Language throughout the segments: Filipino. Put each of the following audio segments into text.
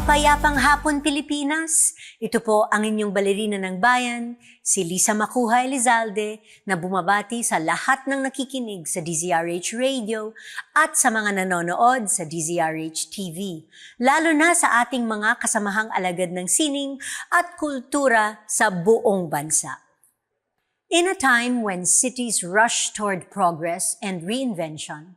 Mapayapang hapon, Pilipinas! Ito po ang inyong balerina ng bayan, si Lisa Macuja Elizalde, na bumabati sa lahat ng nakikinig sa DZRH Radio at sa mga nanonood sa DZRH TV, lalo na sa ating mga kasamahang alagad ng sining at kultura sa buong bansa. In a time when cities rush toward progress and reinvention,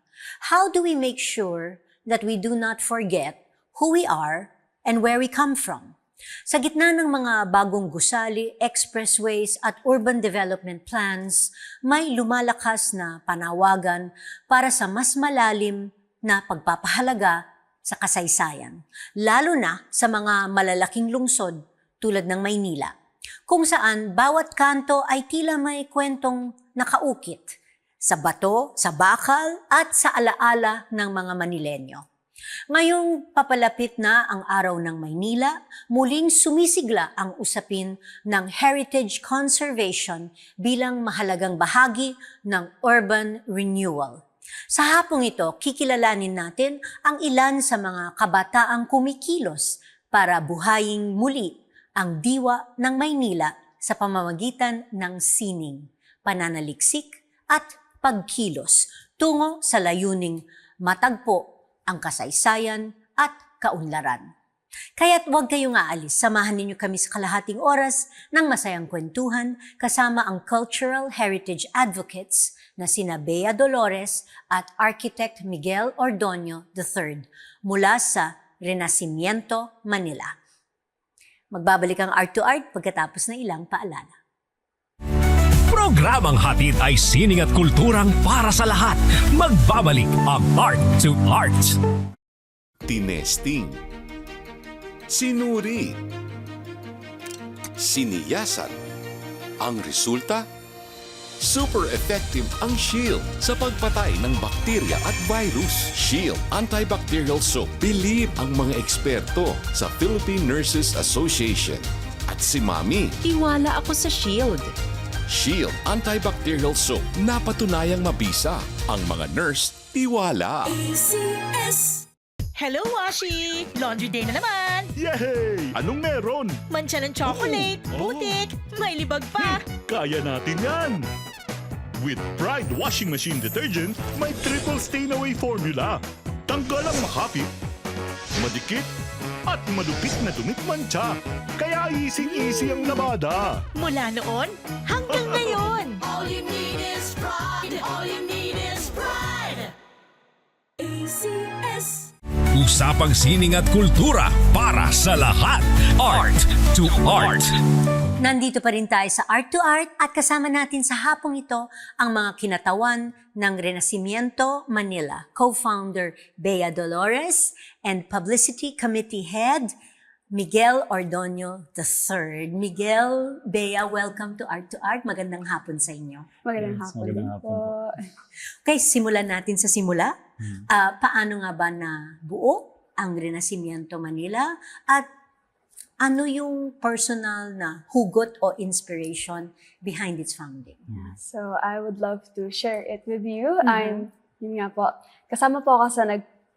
how do we make sure that we do not forget who we are and where we come from? Sa gitna ng mga bagong gusali, expressways at urban development plans, may lumalakas na panawagan para sa mas malalim na pagpapahalaga sa kasaysayan, lalo na sa mga malalaking lungsod tulad ng Maynila, kung saan bawat kanto ay tila may kwentong nakaukit sa bato, sa bakal at sa alaala ng mga Manilenyo. Ngayong papalapit na ang araw ng Maynila, muling sumisigla ang usapin ng heritage conservation bilang mahalagang bahagi ng urban renewal. Sa hapong ito, kikilalanin natin ang ilan sa mga kabataang kumikilos para buhayin muli ang diwa ng Maynila sa pamamagitan ng sining, pananaliksik at pagkilos tungo sa layuning matagpo ang kasaysayan at kaunlaran. Kaya't huwag kayong aalis, samahan ninyo kami sa kalahating oras ng masayang kwentuhan kasama ang cultural heritage advocates na sina Bea Dolores at Architect Miguel Ordoño III mula sa Renacimiento, Manila. Magbabalik ang Art to Art pagkatapos ng ilang paalala. Programang hatid ay sining at kulturang para sa lahat. Magbabalik ang Art to Art. Tinesting, sinuri, siniyasan. Ang resulta? Super effective ang Shield sa pagpatay ng bakterya at virus. Shield Antibacterial Soap. Believe ang mga eksperto sa Philippine Nurses Association. At si Mami. Tiwala ako sa Shield. Shield Antibacterial Soap. Napatunayang mabisa. Ang mga nurse, tiwala. Hello, Washi! Laundry day na naman! Yay! Anong meron? Mancha ng chocolate, putik, may libag pa. Kaya natin yan! With Pride Washing Machine Detergent, may triple stain-away formula. Tanggal ang makapit, madikit, at malupit na dumit mancha. Kaya easy-easy ang labada. Mula noon hanggang ngayon. All you need is pride. All you need is pride. ACS. Usapang sining at kultura para sa lahat. Art to Art. Nandito pa rin tayo sa Art to Art at kasama natin sa hapong ito ang mga kinatawan ng Renacimiento, Manila, co-founder Bea Dolores and Publicity Committee Head Miguel Ordoño III. Miguel, Bea, welcome to Art. Magandang hapon sa inyo. Magandang hapon din po. Okay, simulan natin sa simula. Paano nga ba na buo ang Renacimiento Manila at ano yung personal na hugot o inspiration behind its founding? So, I would love to share it with you. Yun nga po, kasama po ako sa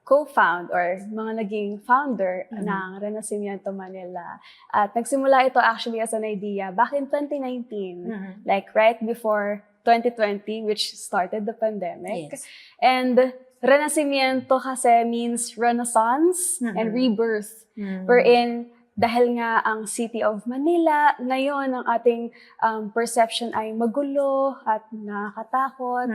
co-found or mga naging founder ng Renacimiento Manila. At nagsimula ito actually as an idea back in 2019, like right before 2020, which started the pandemic. Yes. And Renacimiento kasi means renaissance and rebirth, wherein dahil nga ang City of Manila, ngayon ang ating perception ay magulo at nakakatakot.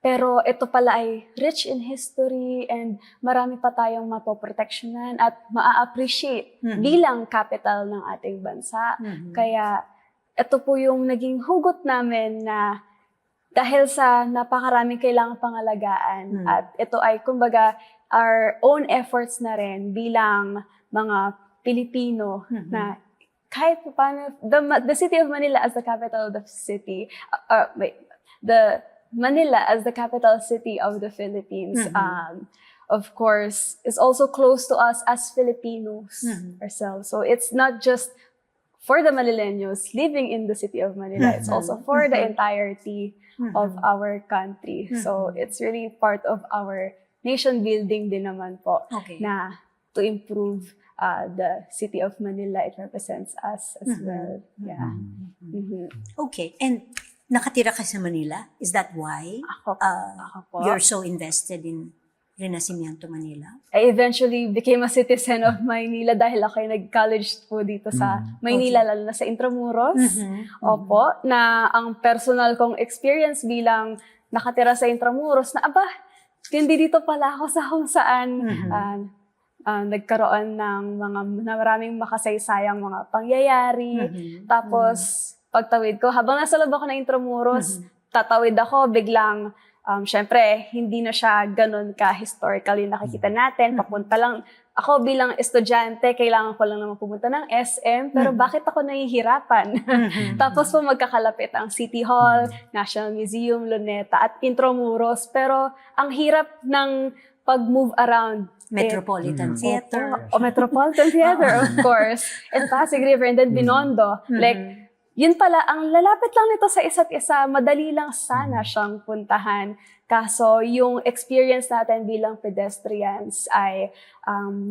Pero ito pala ay rich in history and marami pa tayong mapoproteksyonan at maa-appreciate bilang capital ng ating bansa. Kaya ito po yung naging hugot namin na dahil sa napakaraming kailangang pangalagaan at ito ay kumbaga our own efforts na rin bilang mga Pilipino na kahit paano, the City of Manila as the capital of the city, the Manila as the capital city of the Philippines, of course, is also close to us as Filipinos ourselves. So it's not just for the Manileños living in the City of Manila, it's also for the entirety of our country. So it's really part of our nation building din naman po Okay. na to improve the city of Manila. It represents us as well. Yeah. Mhm. Okay, and nakatira ka sa Manila? Is that why Ako po. you're so invested in Renacimiento Manila? I eventually became a citizen of Maynila dahil ako ay nag-college po dito sa Maynila, lalo na sa Intramuros. Opo, na ang personal kong experience bilang nakatira sa Intramuros na, hindi dito pala ako sa kung saan nagkaroon ng maraming makasaysayang mga pangyayari. Tapos, pagtawid ko, habang nasa loob ako ng Intramuros, tatawid ako, biglang syempre, hindi na siya ganun ka-historical yung nakikita natin. Papunta lang, ako bilang estudyante, kailangan ko lang naman pumunta ng SM, pero bakit ako nahihirapan? Tapos po magkakalapit ang City Hall, National Museum, Luneta, at Intramuros. Pero ang hirap ng pag-move around. Metropolitan Theater. O Metropolitan Theater, of course. And Pasig River, and then Binondo. Like, yun pala, ang lalapit lang nito sa isa't isa, madali lang sana siyang puntahan. Kaso yung experience natin bilang pedestrians ay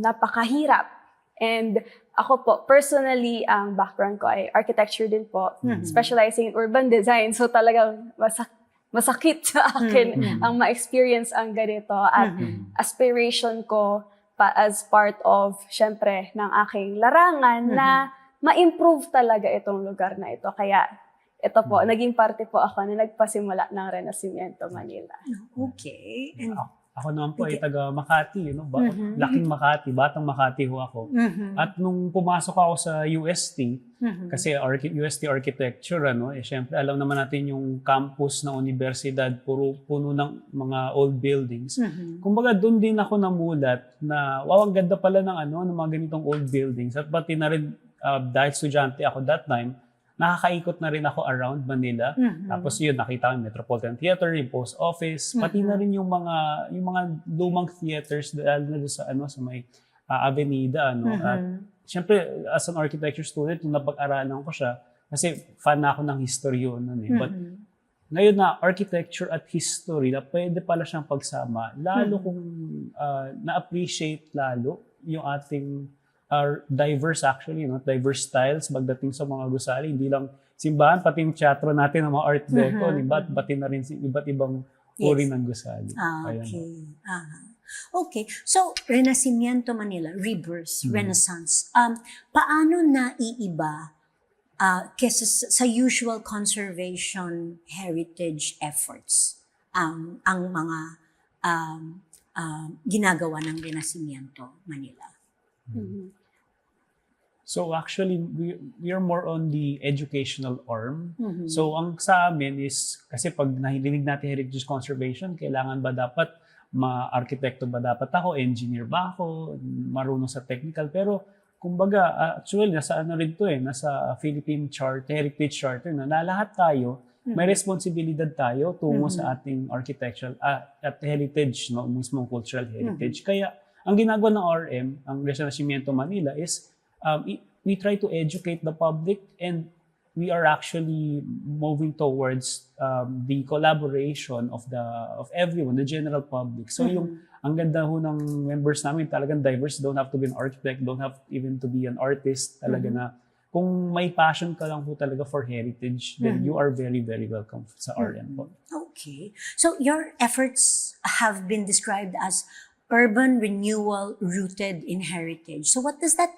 napakahirap. And ako po, personally, ang background ko ay architecture din po, specializing in urban design. So talagang masakit sa akin ang ma-experience ang ganito. At aspiration ko as part of, syempre, ng aking larangan na ma-improve talaga itong lugar na ito. Kaya ito po, naging parte po ako na nagpasimula ng Renacimiento Manila. Okay. And, Ako naman po ay taga Makati, laking Makati, batang Makati ho ako. At nung pumasok ako sa UST, kasi UST Architecture, syempre alam naman natin yung campus na universidad, puno ng mga old buildings. Kumbaga doon din ako namulat na ang ganda pala ng ng mga ganitong old buildings. At pati na rin dahil estudyante ako that time, nakakaikot na rin ako around Manila. Tapos yun, nakita ko yung Metropolitan Theater, yung Post Office, pati na rin yung mga lumang theaters dahil na sa sa may Avenida At syempre as an architecture student, nung napag-aralan ko siya, kasi fan na ako ng history yun But ngayon na architecture at history, na pwede pala siyang pagsama, lalo kung na-appreciate lalo yung ating diverse actually, diverse styles pagdating sa mga gusali. Hindi lang simbahan, pati yung teatro natin ng mga art deco, pati na rin iba't ibang uri ng gusali. Okay. Okay. So, Renacimiento Manila, Rebirth, Renaissance. Paano naiiba kesa sa usual conservation heritage efforts ang mga ginagawa ng Renacimiento Manila? So actually, we are more on the educational arm. So ang sa amin is, kasi pag nahilig natin heritage conservation, kailangan ba dapat ma-arkitekto ba dapat ako, engineer ba ako, marunong sa technical. Pero kumbaga, actually, nasa rin to nasa Philippine Heritage Charter na lahat tayo, may responsibilidad tayo tungo sa ating architectural at heritage, mismong cultural heritage. Kaya ang ginagawa ng RM, ang Renacimiento Manila is we try to educate the public, and we are actually moving towards the collaboration of everyone, the general public. So ang ganda ho ng members namin, talagang diverse, don't have to be an architect, don't have even to be an artist, talaga na kung may passion ka lang po talaga for heritage, then you are very, very welcome sa RM po. Okay. So your efforts have been described as urban renewal rooted in heritage. So what does that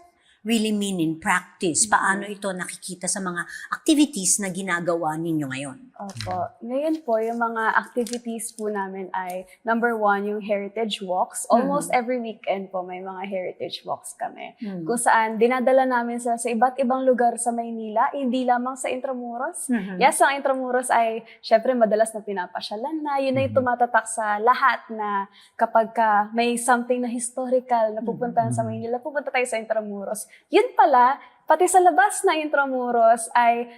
really mean in practice? Paano ito nakikita sa mga activities na ginagawa ninyo ngayon? Opo. Ngayon po, yung mga activities po namin ay, number 1, yung heritage walks. Almost every weekend po may mga heritage walks kami. Kung saan dinadala namin sa iba't ibang lugar sa Maynila, hindi lamang sa Intramuros. Yes, ang Intramuros ay, syempre, madalas na pinapasyalan na. Yun ay tumatatak sa lahat na kapag may something na historical na pupuntahan sa Maynila, pupunta tayo sa Intramuros. Yun pala, pati sa labas na Intramuros ay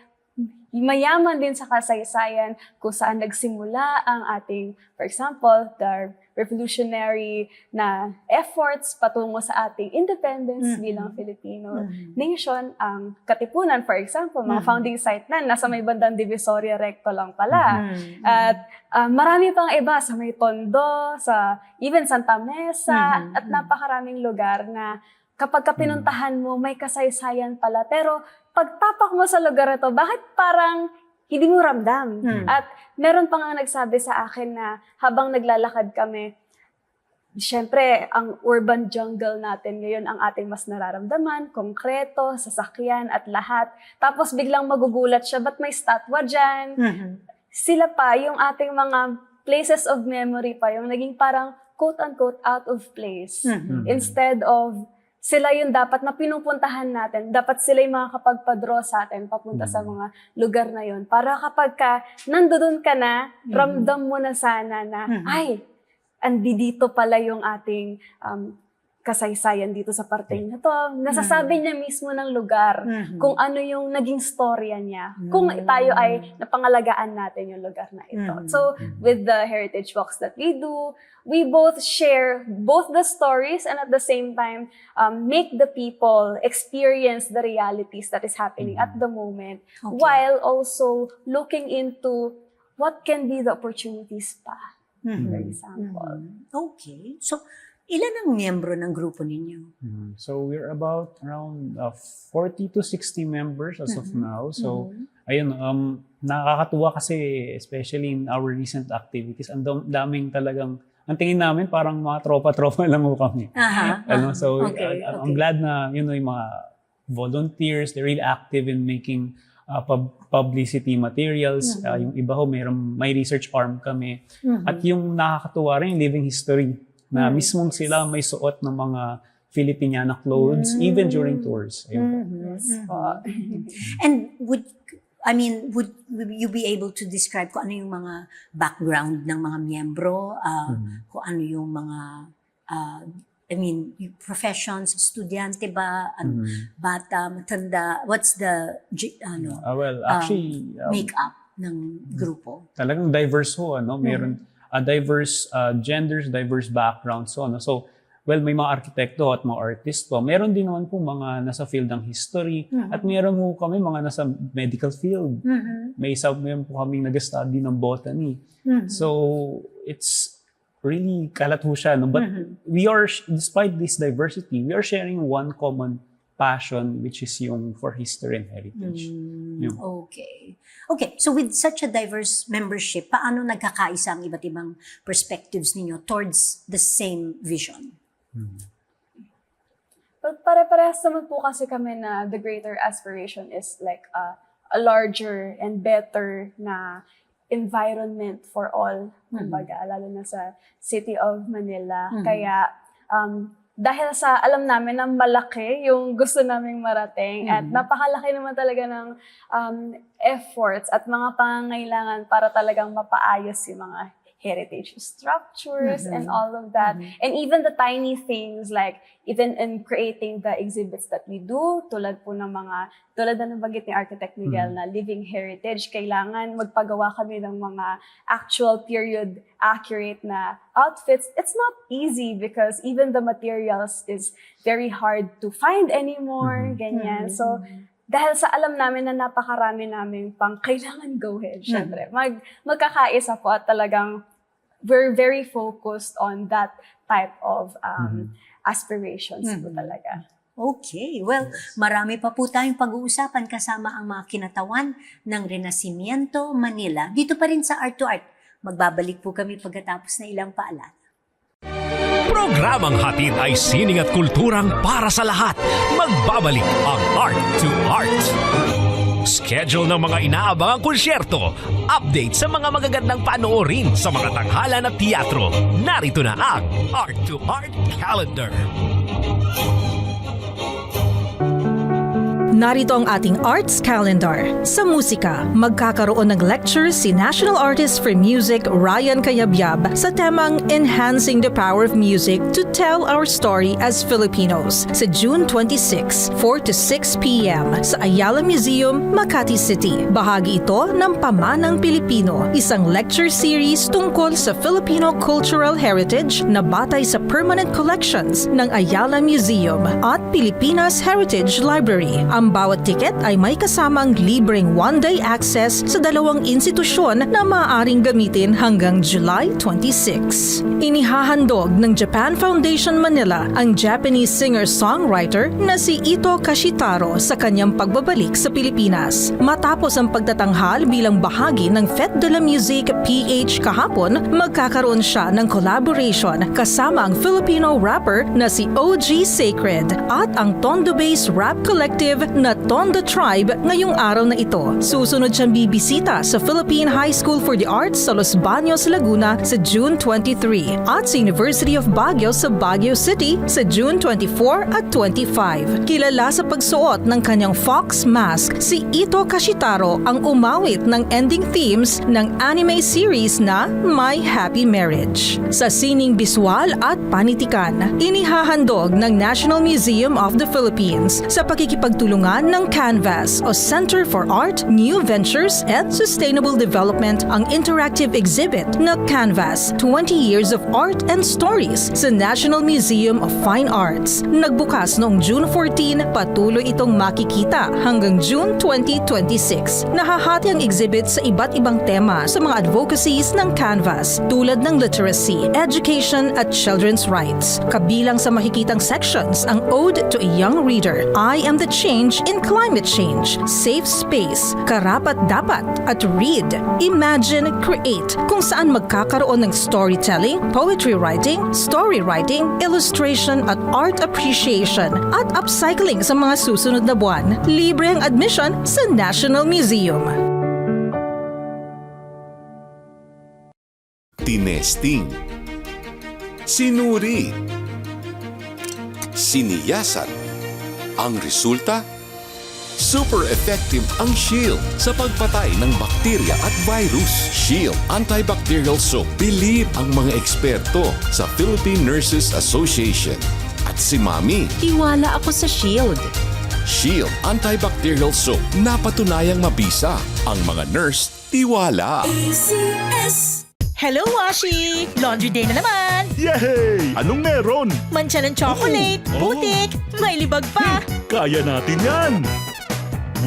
mayaman din sa kasaysayan kung saan nagsimula ang ating, for example, the revolutionary na efforts patungo sa ating independence bilang Filipino nation. Ang Katipunan, for example, mga founding site na nasa may bandang Divisoria Recto lang pala. At marami pang iba sa may Tondo, sa even Santa Mesa, at napakaraming lugar na kapag pinuntahan mo, may kasaysayan pala. Pero pagtapak mo sa lugar ito, bakit parang hindi mo ramdam? At meron pa nga nagsabi sa akin na habang naglalakad kami, syempre, ang urban jungle natin ngayon ang ating mas nararamdaman, konkreto, sasakyan at lahat. Tapos biglang magugulat siya, ba't may statwa dyan? Sila pa, yung ating mga places of memory pa, yung naging parang quote-unquote out of place. Instead of sila yung dapat na pinupuntahan natin. Dapat sila yung makakapagpa-draw sa atin papunta sa mga lugar na yun. Para kapag nandoon ka na, ramdam mo na sana na, ay, dito pala yung ating kasaysayan dito sa parteng na to. Nasasabi niya mismo ng lugar kung ano yung naging storya niya. Kung tayo ay napangalagaan natin yung lugar na ito. So, with the heritage walks that we do, we both share both the stories and at the same time make the people experience the realities that is happening at the moment while also looking into what can be the opportunities pa, for example. Okay. So, ilan ang miyembro ng grupo ninyo? So we're about around 40 to 60 members as of now. So ayun, nakakatuwa kasi especially in our recent activities, ang daming talagang, ang tingin namin parang mga tropa-tropa lang mo kami. So I'm glad na yung mga volunteers, they're really active in making publicity materials. Yung iba ho, may research arm kami. At yung nakakatuwa rin, living history, na mismong sila may suot ng mga Filipiniana clothes even during tours. And would you be able to describe kung ano yung mga background ng mga miyembro, kung ano yung mga professions, estudyante ba, bata, matanda, what's the make-up ng grupo? Talagang diverse ho, meron diverse genders, diverse backgrounds. So, may mga arkitekto at mga artist po. Meron din naman po mga nasa field ng history at meron po kami mga nasa medical field. Meron po kami nag-study ng botany. So, it's really kalat ho siya. No? But we are, despite this diversity, we are sharing one common passion, which is yung for history and heritage. Okay, so with such a diverse membership, paano nagkakaisa ang iba't ibang perspectives ninyo towards the same vision? But pare-parehas naman po kasi kami na the greater aspiration is like a larger and better na environment for all, kumbaga, lalo na sa City of Manila. Kaya, dahil sa alam namin na malaki yung gusto naming marating at napakalaki naman talaga ng efforts at mga pangangailangan para talagang mapaayos yung mga heritage structures and all of that. And even the tiny things like even in creating the exhibits that we do, tulad na nabanggit ni Architect Miguel na living heritage, kailangan magpagawa kami ng mga actual period accurate na outfits. It's not easy because even the materials is very hard to find anymore, ganyan. So, dahil sa alam namin na napakarami namin pang kailangan gawin, syempre, magkakaisa po at talagang we're very focused on that type of aspirations po talaga. Okay, well, marami pa po tayong pag-uusapan kasama ang mga kinatawan ng Renacimiento Manila. Dito pa rin sa Art to Art. Magbabalik po kami pagkatapos na ilang paalala. Programang hatid ay sining at kulturang para sa lahat. Magbabalik ang Art to Art. Schedule ng mga inaabangang konsyerto, update sa mga magagandang panoorin sa mga tanghalan at teatro. Narito na ang Art to Art Calendar. Narito ang ating arts calendar. Sa musika, magkakaroon ng lecture si National Artist for Music Ryan Cayabyab sa temang Enhancing the Power of Music to Tell Our Story as Filipinos sa June 26, 4 to 6 p.m. sa Ayala Museum, Makati City. Bahagi ito ng Pamanang Pilipino, isang lecture series tungkol sa Filipino cultural heritage na batay sa permanent collections ng Ayala Museum at Pilipinas Heritage Library. Ang bawat tiket ay may kasamang libreng one-day access sa dalawang institusyon na maaaring gamitin hanggang July 26. Inihahandog ng Japan Foundation Manila ang Japanese singer-songwriter na si Ito Kashitaro sa kanyang pagbabalik sa Pilipinas. Matapos ang pagtatanghal bilang bahagi ng Fête de la Musique PH kahapon, magkakaroon siya ng collaboration kasama ang Filipino rapper na si OG Sacred at ang Tondo-based rap collective na Tondo Tribe ngayong araw na ito. Susunod siyang bibisita sa Philippine High School for the Arts sa Los Baños, Laguna sa June 23 at sa University of Baguio sa Baguio City sa June 24 at 25. Kilala sa pagsuot ng kanyang fox mask, si Ito Kashitaro ang umawit ng ending themes ng anime series na My Happy Marriage. Sa sining biswal at panitikan, inihahandog ng National Museum of the Philippines sa pakikipagtulungan ng Canvas o Center for Art, New Ventures and Sustainable Development ang interactive exhibit na Canvas 20 Years of Art and Stories sa National Museum of Fine Arts. Nagbukas noong June 14, patuloy itong makikita hanggang June 2026. Nahahati ang exhibit sa iba't ibang tema sa mga advocacies ng Canvas tulad ng literacy, education at children's rights. Kabilang sa makikitang sections ang Ode to a Young Reader, I Am the Change in Climate Change, Safe Space, Karapat-dapat at Read, Imagine, Create, kung saan magkakaroon ng storytelling, poetry writing, story writing, illustration at art appreciation at upcycling sa mga susunod na buwan. Libre ang admission sa National Museum. Tinesting, sinuri, siniyasan. Ang resulta? Super effective ang Shield sa pagpatay ng bakterya at virus. Shield Antibacterial Soap. Believe ang mga eksperto sa Philippine Nurses Association. At si Mami, Tiwala ako sa Shield. Shield Antibacterial Soap. Napatunayang mabisa. Ang mga nurse, tiwala. Hello, Washi! Laundry day na naman! Yay! Anong meron? Mancha ng chocolate, putik, may libag pa! Kaya natin yan!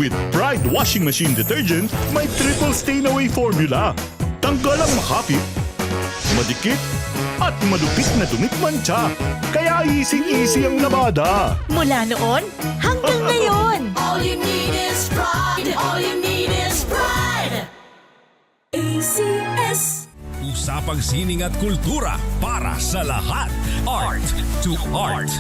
With Pride Washing Machine Detergent, may triple stain-away formula. Tanggal ang makapit, madikit, at malupit na dumit mancha. Kaya easy-easy ang labada. Mula noon hanggang ngayon! All you need is pride. All you need is pride. ACS. Usapang sining at kultura para sa lahat. Art to Art.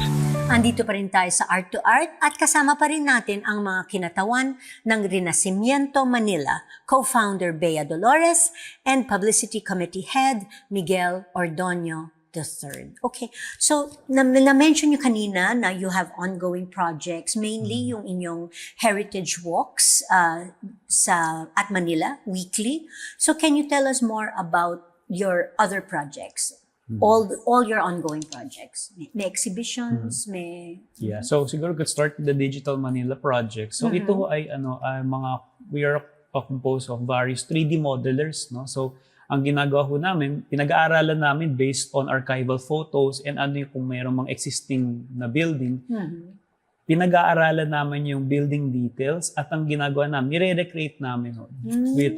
Andito pa rin tayo sa Art to Art at kasama pa rin natin ang mga kinatawan ng Renacimiento Manila, co-founder Bea Dolores and Publicity Committee Head Miguel Ordoño III. Okay, so na-mention nyo kanina na you have ongoing projects, mainly yung inyong heritage walks at Manila, weekly. So can you tell us more about your other projects? All your ongoing projects. May exhibitions, may... Yeah, so siguro could start with the Digital Manila project. So ito ay we are composed of various 3D modelers, no? So ang ginagawa ho namin, pinag-aaralan namin based on archival photos and ano yung kung mayroong mga existing na building. Pinag-aaralan namin yung building details at ang ginagawa namin, nire-recreate namin with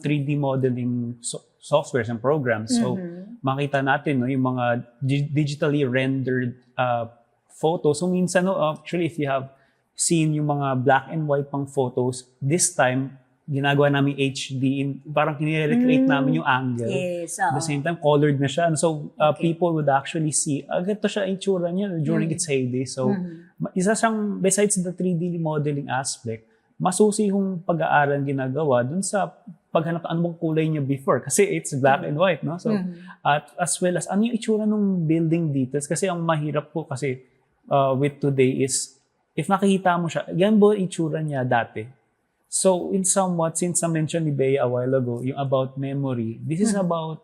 3D modeling softwares and programs. So makita natin yung mga digitally rendered photos. So minsan actually if you have seen yung mga black and white pang photos, this time ginagawa namin HD, parang kinire-recreate namin yung angle. Yes, At the same time, colored na siya. And so, people would actually see, ganito siya itsura niya during its heyday. So, isa siyang, besides the 3D modeling aspect, masusi yung pag-aaral ginagawa dun sa paghanap anong kulay niya before. Kasi it's black and white, no? So, at as well as, ano yung itsura ng building details? Kasi ang mahirap po kasi with today is, if nakikita mo siya, yan ba itsura niya dati? So, in somewhat, since na-mention ni Bea a while ago, yung about memory, this is about,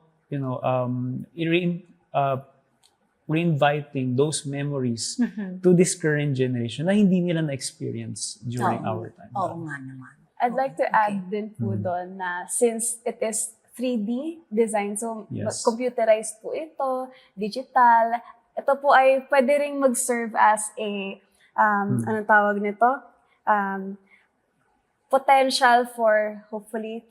reinviting those memories to this current generation na hindi nila na-experience during our time. Oo nga naman. I'd like to add din po doon na since it is 3D design, so Yes. computerized po ito, digital, ito po ay pwede ring mag-serve as a, anong tawag nito? Potential for hopefully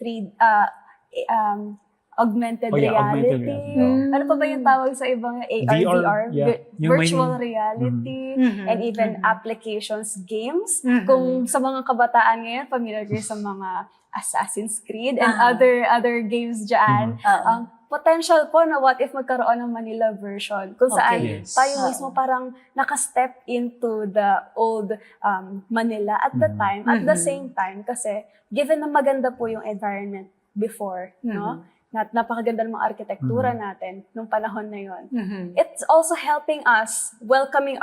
augmented reality. Augmented reality. Ano pa ba yung tawag sa ibang AR, VR, VR? yeah. Yung Virtual may- reality, and even applications, games. Kung sa mga kabataan ngayon, familiar kayo sa mga Assassin's Creed and other games dyan. Potential po na what if magkaroon ng Manila version kung saan Yes. tayo mismo parang nakastep into the old Manila at the time, at the same time, kasi given na maganda po yung environment before, no? Napakaganda ng mga arkitektura natin nung panahon na yon. It's also helping us, welcoming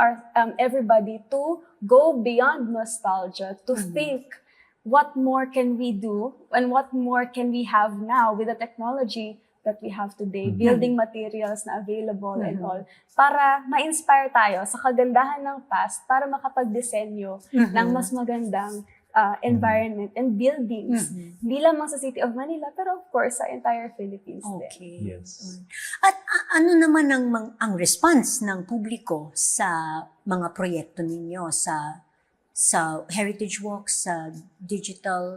everybody to go beyond nostalgia, to think what more can we do and what more can we have now with the technology that we have today, building materials na available and all, para ma-inspire tayo sa kagandahan ng past para makapag-disenyo ng mas magandang environment and buildings. Hindi lamang sa City of Manila, pero of course sa entire Philippines din. Okay. Yes. At ano naman ang response ng publiko sa mga proyekto ninyo sa Heritage Walk, sa digital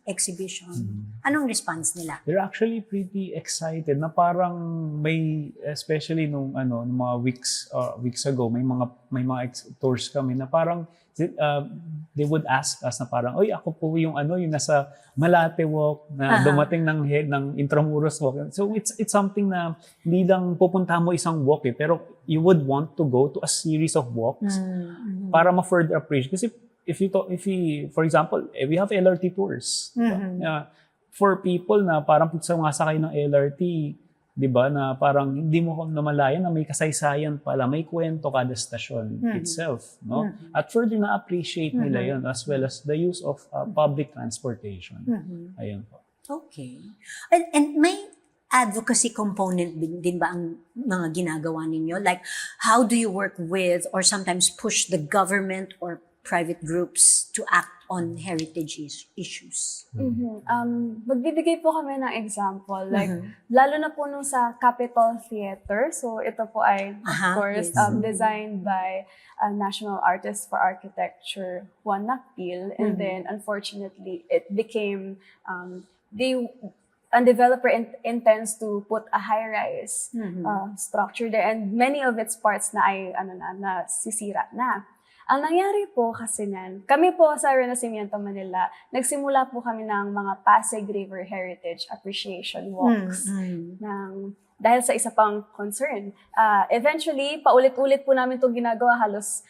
exhibition? Anong response nila? They're actually pretty excited na parang may, especially nung mga weeks ago, may mga tours kami na parang they would ask us na parang, oy, ako po yung nasa Malate Walk na dumating ng Intramuros Walk. So it's something na hindi lang pupunta mo isang walk pero you would want to go to a series of walks para ma-further appreciate. Kasi if you for example, we have LRT tours. For people na parang sa mga sakay ng LRT, di ba, na parang hindi mo namalayan na may kasaysayan pala, may kwento kada stasyon itself, no? At further na-appreciate nila yun as well as the use of public transportation. Ayun po. Okay. And may advocacy component din ba ang mga ginagawa ninyo? Like, how do you work with or sometimes push the government or private groups to act on heritage issues? Magbibigay po kami ng example. Like, lalo na po nung sa Capitol Theater. So, ito po ay, of course, yes. designed by a national artist for architecture, Juan Nakpil. And then, unfortunately, it became, a developer intends to put a high-rise structure there. And many of its parts na ay, nasisira na. Ang nangyari po kasi niyan, kami po sa Renacimiento Manila, nagsimula po kami ng mga Pasig River Heritage Appreciation Walks. Dahil sa isa pang concern. Eventually, paulit-ulit po namin itong ginagawa halos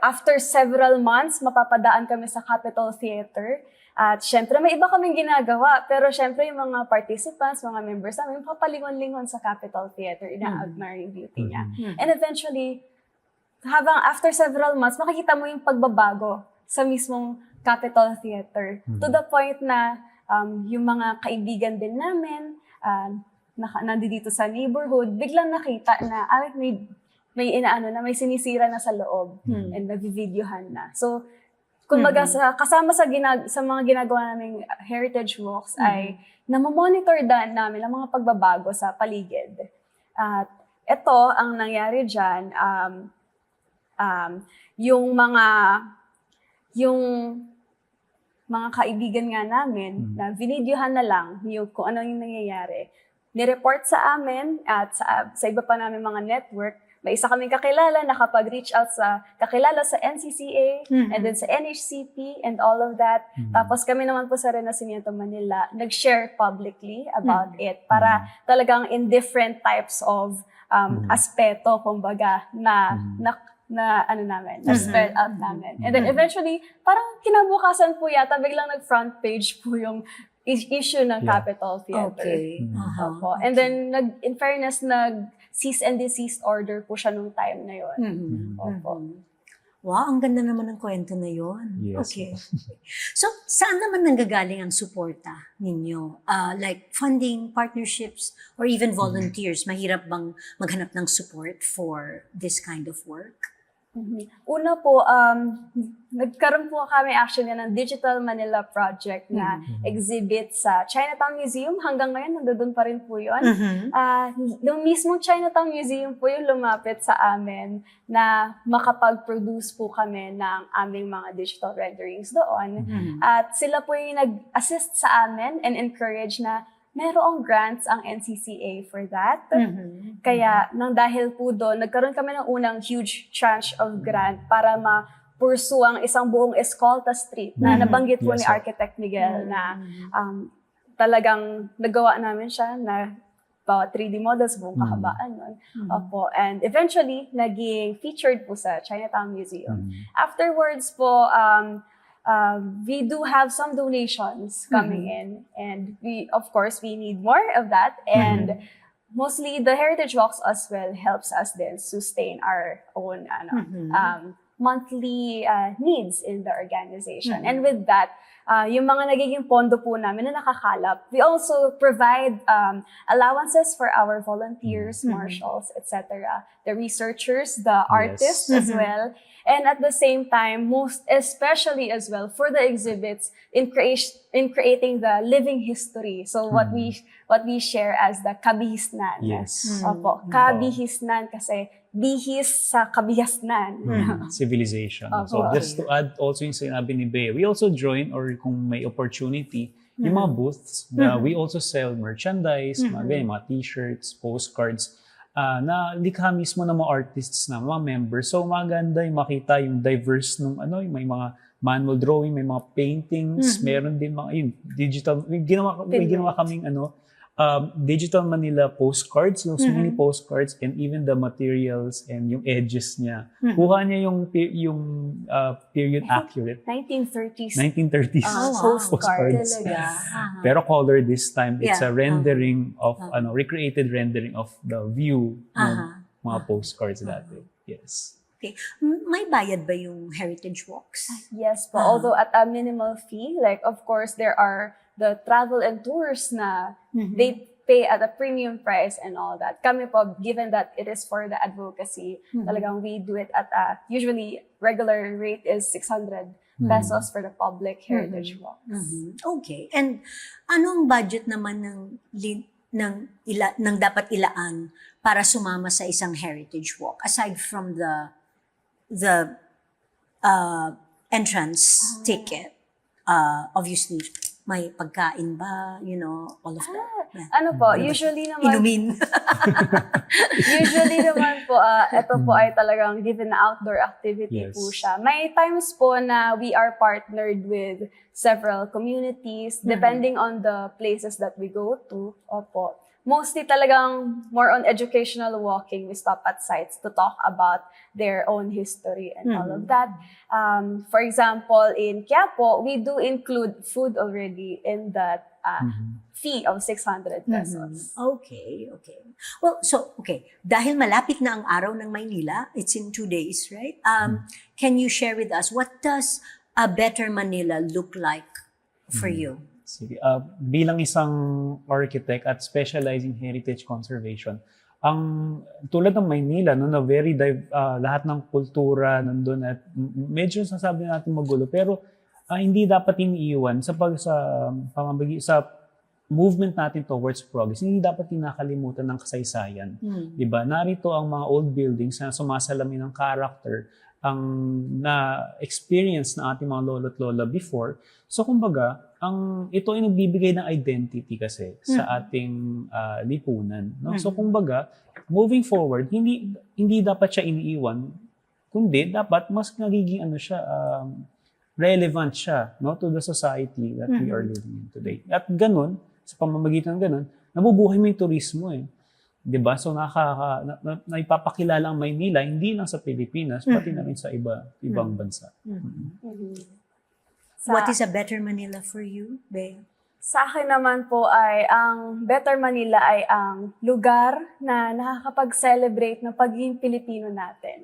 after several months, mapapadaan kami sa Capitol Theater. At syempre, may iba kaming ginagawa. Pero syempre, yung mga participants, mga members namin, papalingon-lingon sa Capitol Theater, ina-admire yung beauty niya. And eventually, after several months, makikita mo yung pagbabago sa mismong Capitol Theater. To the point na yung mga kaibigan din namin, nandito sa neighborhood, biglang nakita na may sinisira na sa loob and nagvi-videohan na. So, kumbaga kasama sa mga ginagawa naming heritage walks ay namomonitor namin ang mga pagbabago sa paligid. At ito, ang nangyari dyan, yung mga kaibigan nga namin na vinidyohan na lang kung ano yung nangyayari. Nireport sa amin at sa iba pa namin mga network. May isa kaming kakilala na kapag-reach out kakilala sa NCCA and then sa NHCP and all of that. Tapos kami naman po sa Renacimiento Manila, nag-share publicly about it para talagang in different types of aspeto, kumbaga, na-spell out namin. And then eventually, parang kinabukasan po yata, biglang nag-front page po yung issue ng Capitol Theater. Okay. Opo. And then, in fairness, cease and desist order po siya nung time na yun. Opo. Wow, ang ganda naman ng kwento na yon. Yes. Okay. So, saan naman nanggagaling ang suporta ninyo? Like funding, partnerships, or even volunteers? Mahirap bang maghanap ng support for this kind of work? Una po, nagkaroon po kami actually ng Digital Manila Project na exhibit sa Chinatown Museum. Hanggang ngayon, nandoon pa rin po yun. Yung mismong Chinatown Museum po yung lumapit sa amin na makapag-produce po kami ng aming mga digital renderings doon. At sila po yung nag-assist sa amin and encourage na merong grants ang NCCA for that. Kaya nang dahil po doon, nagkaroon kami ng unang huge tranche of grant para ma-pursue ang isang buong Escolta Street na nabanggit po ni Yes, sir. Architect Miguel na talagang nagawa namin siya na bawat 3D models buong kahabaan nun. Opo. And eventually, naging featured po sa Chinatown Museum. Afterwards po, we do have some donations coming in, and of course we need more of that, and mostly the Heritage Walks as well helps us then sustain our own monthly needs in the organization. And with that, yung mga nagiging pondo po namin na nakakalap, we also provide allowances for our volunteers, marshals, etc., the researchers, the artists as well. And at the same time, most especially as well for the exhibits in creating the living history. So what we share as the kabihisnan. Yes. Opo, kabihisnan kasi bihis sa kabihasnan. Civilization. So Opo. just to add also yung sinabi ni Bea, we also join, or kung may opportunity, yung mga booths, we also sell merchandise, mga ganyan, mga t-shirts, postcards, na likha mismo ng mga artists na mga members. So maganda yung makita yung diverse nung may mga manual drawing, may mga paintings, meron din mga digital, may ginawa kaming Digital Manila postcards, those mini postcards, and even the materials and yung edges niya. Kuha niya yung period accurate. 1930s. 1930s Postcards. Talaga. Pero color this time, it's Yeah. a rendering of, recreated rendering of the view ng mga postcards dati. Yes. Okay. May bayad ba yung Heritage Walks? Yes po, although at a minimal fee, like of course there are the travel and tours na they pay at a premium price and all that. Kami po, given that it is for the advocacy, talagang we do it at a, usually regular rate is 600 pesos for the public heritage walks. Okay. And anong budget naman ng dapat ilaan para sumama sa isang Heritage Walk aside from the entrance ticket? Obviously, may pagkain ba, all of that? Ano po, usually naman, Inumin. usually naman po, ito po ay talagang given na outdoor activity Yes. po siya. May times po na we are partnered with several communities depending on the places that we go to. Opo. Mostly talagang more on educational walking. We stop at sites to talk about their own history and all of that. For example, in Quiapo, we do include food already in that fee of 600 pesos. Okay. Well, dahil malapit na ang araw ng Maynila, it's in 2 days, right? Can you share with us, what does a better Manila look like for you? Sige. Bilang isang architect at specializing heritage conservation, ang tulad ng Maynila, na very lahat ng kultura nandun at medyo sasabi natin magulo, pero hindi dapat iniiwan sa movement natin towards progress. Hindi dapat tinakalimutan ng kasaysayan. Diba? Narito ang mga old buildings na sumasalamin ng character, ang na-experience na ating mga lolo't lola before. So kumbaga, ito ay nagbibigay ng identity kasi sa ating lipunan. No? So kumbaga, moving forward, hindi dapat siya iniiwan, kundi dapat mas nagiging relevant siya, no, to the society that we are living in today. At ganun, sa pamamagitan ng ganun, nabubuhay mo yung turismo eh. 'Di ba? So naipapakilala ang Maynila hindi lang sa Pilipinas, pati na rin sa ibang bansa. What is a better Manila for you, Bea? Sa akin naman po ay ang Better Manila ay ang lugar na nakakapag-celebrate ng pagiging Pilipino natin.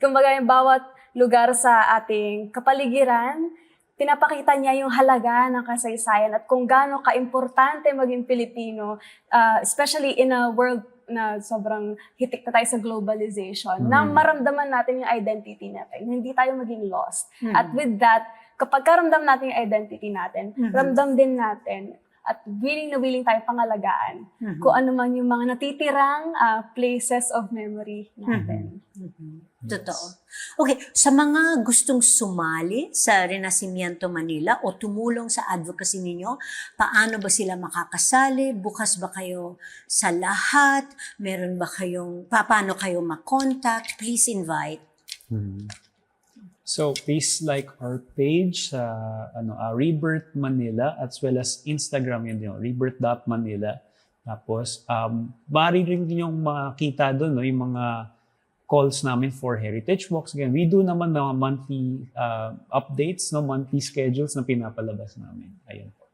Kumbaga yung bawat lugar sa ating kapaligiran, pinapakita niya yung halaga ng kasaysayan at kung gaano ka-importante maging Pilipino, especially in a world na sobrang hitik na tayo sa globalization, na maramdaman natin yung identity natin, hindi tayo maging lost. At with that, kapag karamdam natin yung identity natin, ramdam din natin at willing na willing tayo pangalagaan kung ano man yung mga natitirang places of memory natin. Totoo. Okay, sa mga gustong sumali sa Renacimiento Manila o tumulong sa advocacy ninyo, paano ba sila makakasali? Bukas ba kayo sa lahat? Meron ba paano kayo makontak? Please invite. So please like our page sa Rebirth Manila as well as Instagram yun, rebirth.manila. Tapos maaari rin yung makita doon yung mga calls namin for Heritage Walks. Again, we do naman mga monthly updates, monthly schedules na pinapalabas namin. Ayun po.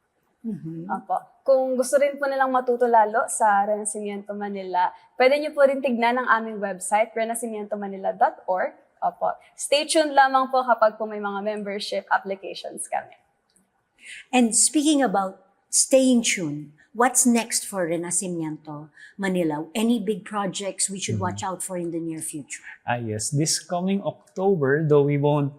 Opo. Kung gusto rin po nilang matuto lalo sa Renacimiento Manila, pwede niyo po rin tignan ang aming website, renacimientomanila.org. Opo. Stay tuned lamang po kapag po may mga membership applications kami. And speaking about staying tuned, what's next for Renacimiento Manila? Any big projects we should watch out for in the near future? Yes. This coming October, though we won't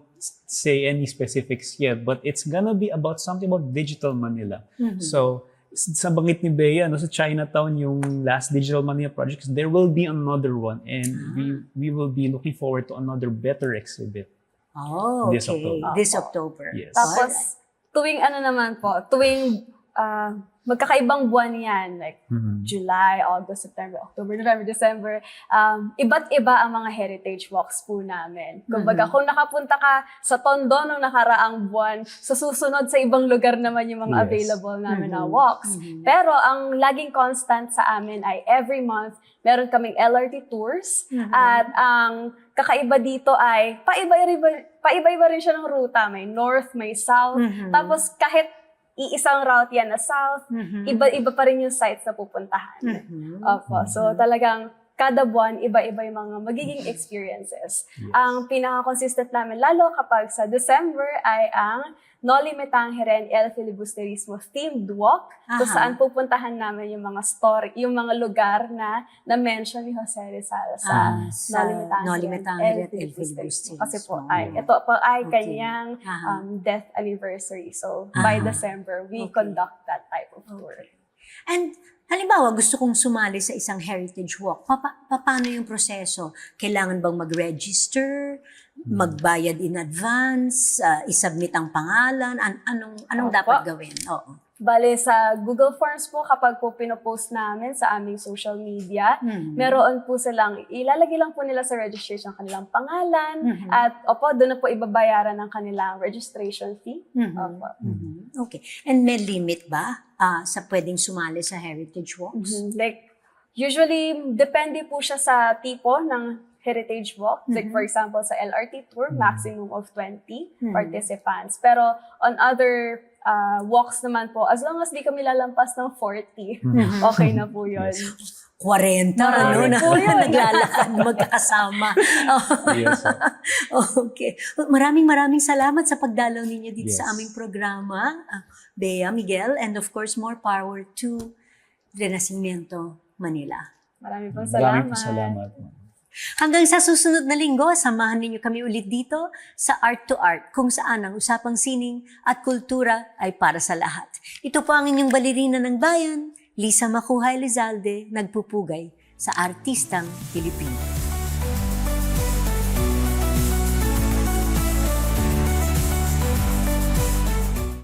say any specifics yet, but it's gonna be about something about Digital Manila. So, sa banggit ni Bea, sa Chinatown yung last Digital Manila project, there will be another one and we will be looking forward to another better exhibit. Oh, okay. This October. This October. Yes. Tapos, tuwing magkakaibang buwan yan, like July, August, September, October, November, December, iba't iba ang mga heritage walks po namin. Kumbaga, kung nakapunta ka sa Tondo nung nakaraang buwan, sa susunod sa ibang lugar naman yung mga available namin na walks. Pero ang laging constant sa amin ay every month, meron kaming LRT tours at ang kakaiba dito ay paiba-iba rin siya ng ruta. May north, may south. Tapos kahit iisang route yan na south, iba-iba pa rin yung sites na pupuntahan. Opo. So talagang kada buwan, iba-iba yung mga magiging experiences. Ang pinaka-consistent namin, lalo kapag sa December, ay ang Noli Me Tangere El Filibusterismo themed walk, kung saan pupuntahan namin yung mga story, yung mga lugar na na-mention ni Jose Rizal sa Noli Me Tangere El Filibusterismo. Kasi po ito po ay kanyang death anniversary. So by December, we conduct that type of tour. And halimbawa, gusto kong sumali sa isang heritage walk. Paano yung proseso? Kailangan bang mag-register? Magbayad in advance? Isubmit ang pangalan? Anong dapat gawin? Oo. Bale, sa Google Forms po, kapag po pinopost namin sa aming social media, meron po silang, ilalagay lang po nila sa registration kanilang pangalan, at doon na po ibabayaran ng kanilang registration fee. Okay. And may limit ba sa pwedeng sumali sa heritage walks? Like, usually, depende po siya sa tipo ng heritage walk. Like, for example, sa LRT tour, maximum of 20 participants. Pero on other walks naman po, as long as di kami lalampas ng 40, okay na po yun. 40, na po yun. naglalakad, magkakasama. Okay. Maraming salamat sa pagdalaw ninyo dito sa aming programa. Bea, Miguel, and of course, more power to Renacimiento Manila. Maraming po salamat. Maraming po salamat. Hanggang sa susunod na linggo, samahan ninyo kami ulit dito sa Art to Art, kung saan ang usapang sining at kultura ay para sa lahat. Ito po ang inyong balerina ng bayan, Lisa Macuhay Lizalde, nagpupugay sa artistang Pilipino.